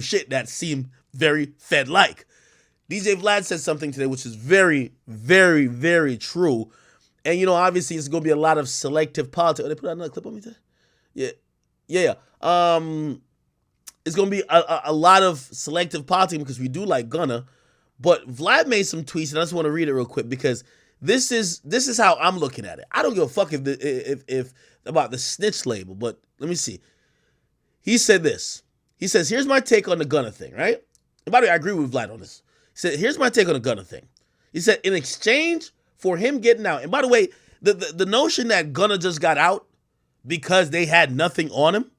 shit that seem very Fed-like. DJ Vlad said something today which is very, very, very true. And, obviously it's going to be a lot of selective politics. Oh, they put out another clip on me today? Yeah. Yeah. It's going to be a lot of selective politics because we do like Gunna. But Vlad made some tweets, and I just want to read it real quick because this is how I'm looking at it. I don't give a fuck if about the snitch label, but let me see. He said this. He says, here's my take on the Gunna thing, right? And by the way, I agree with Vlad on this. He said, here's my take on the Gunna thing. He said, in exchange for him getting out, and by the way, the notion that Gunna just got out because they had nothing on him,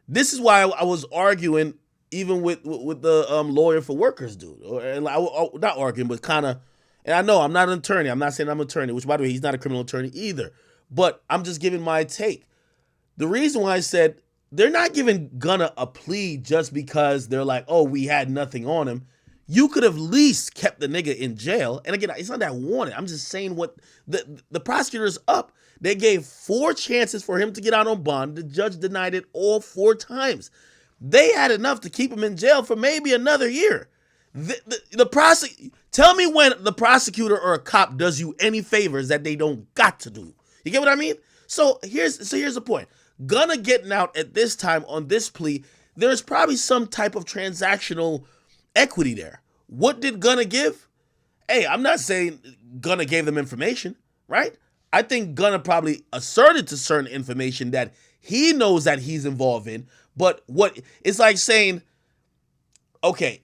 this is why I was arguing even with the lawyer for workers dude. Not arguing, but kind of, and I know I'm not an attorney. I'm not saying I'm an attorney, which, by the way, he's not a criminal attorney either. But I'm just giving my take. The reason why I said they're not giving Gunna a plea just because they're like, oh, we had nothing on him. You could have at least kept the nigga in jail. And again, it's not that I want it. I'm just saying what the prosecutor's up. They gave 4 chances for him to get out on bond. The judge denied it all 4 times. They had enough to keep him in jail for maybe another year. Tell me when the prosecutor or a cop does you any favors that they don't got to do. You get what I mean? So here's the point. Gunna getting out at this time on this plea, there's probably some type of transactional equity there. What did Gunna give? Hey, I'm not saying Gunna gave them information, right? I think Gunna probably asserted to certain information that he knows that he's involved in, but what it's like saying, okay,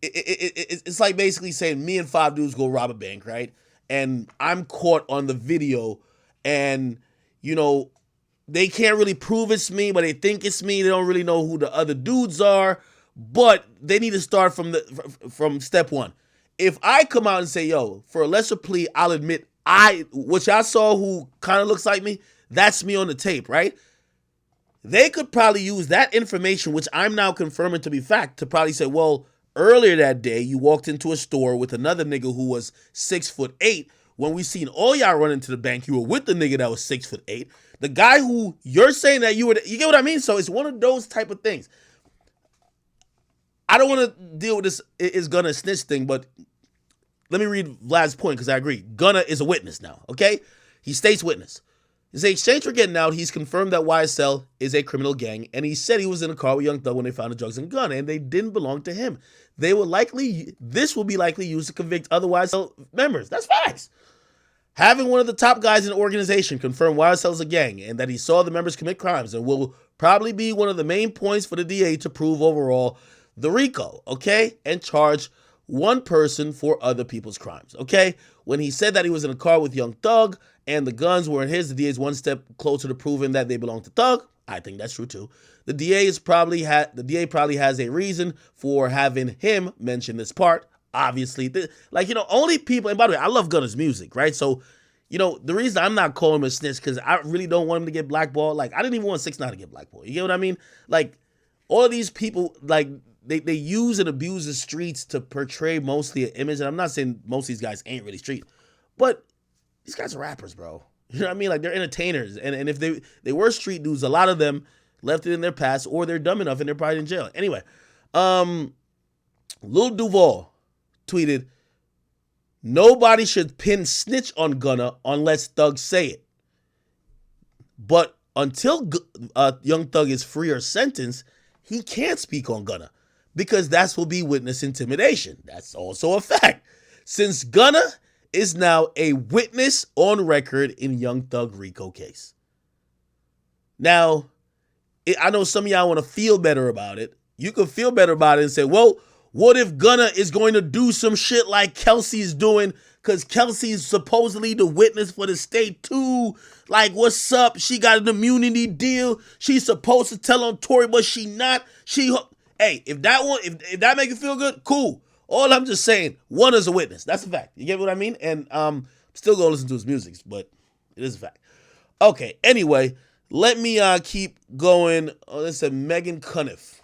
it's like basically saying me and 5 dudes go rob a bank, right? And I'm caught on the video, and they can't really prove it's me, but they think it's me. They don't really know who the other dudes are, but they need to start from step 1. If I come out and say, yo, for a lesser plea, I'll admit which I saw who kind of looks like me, that's me on the tape, right? They could probably use that information, which I'm now confirming to be fact, to probably say, well, earlier that day, you walked into a store with another nigga who was 6'8". When we seen all y'all run into the bank, you were with the nigga that was 6'8". The guy who you're saying that you get what I mean? So it's one of those type of things. I don't want to deal with this is Gunna snitch thing, but let me read Vlad's point because I agree. Gunna is a witness now, okay? He states witness. In exchange for getting out, he's confirmed that YSL is a criminal gang, and he said he was in a car with Young Thug when they found the drugs and gun, and they didn't belong to him. This will be likely used to convict other YSL members. That's facts. Having one of the top guys in the organization confirm YSL is a gang and that he saw the members commit crimes and will probably be one of the main points for the DA to prove overall the RICO, okay? And charge one person for other people's crimes, okay? When he said that he was in a car with Young Thug and the guns were in his, the DA is one step closer to proving that they belong to Thug. I think that's true too. The DA probably has a reason for having him mention this part. Obviously, only people, and by the way, I love Gunna's music, right? So, the reason I'm not calling him a snitch because I really don't want him to get blackballed. Like, I didn't even want 6ix9ine to get blackballed. You get what I mean? Like, all of these people, like, they use and abuse the streets to portray mostly an image. And I'm not saying most of these guys ain't really street, but these guys are rappers, bro. You know what I mean? Like, they're entertainers. And if they were street dudes, a lot of them left it in their past, or they're dumb enough and they're probably in jail. Anyway, Lil Duval tweeted, nobody should pin snitch on Gunna unless Thug say it. But until Young Thug is free or sentenced, he can't speak on Gunna because that will be witness intimidation. That's also a fact. Since Gunna is now a witness on record in Young Thug RICO case. Now, I know some of y'all want to feel better about it. You can feel better about it and say, well, what if Gunna is going to do some shit like Kelsey's doing because Kelsey's supposedly the witness for the state too? Like, what's up? She got an immunity deal. She's supposed to tell on Tory, but she not. Hey, if that make you feel good, cool. All I'm just saying, one is a witness. That's a fact. You get what I mean? And still go listen to his music, but it is a fact. Okay, anyway, let me keep going. Oh, this is Megan Cuniff.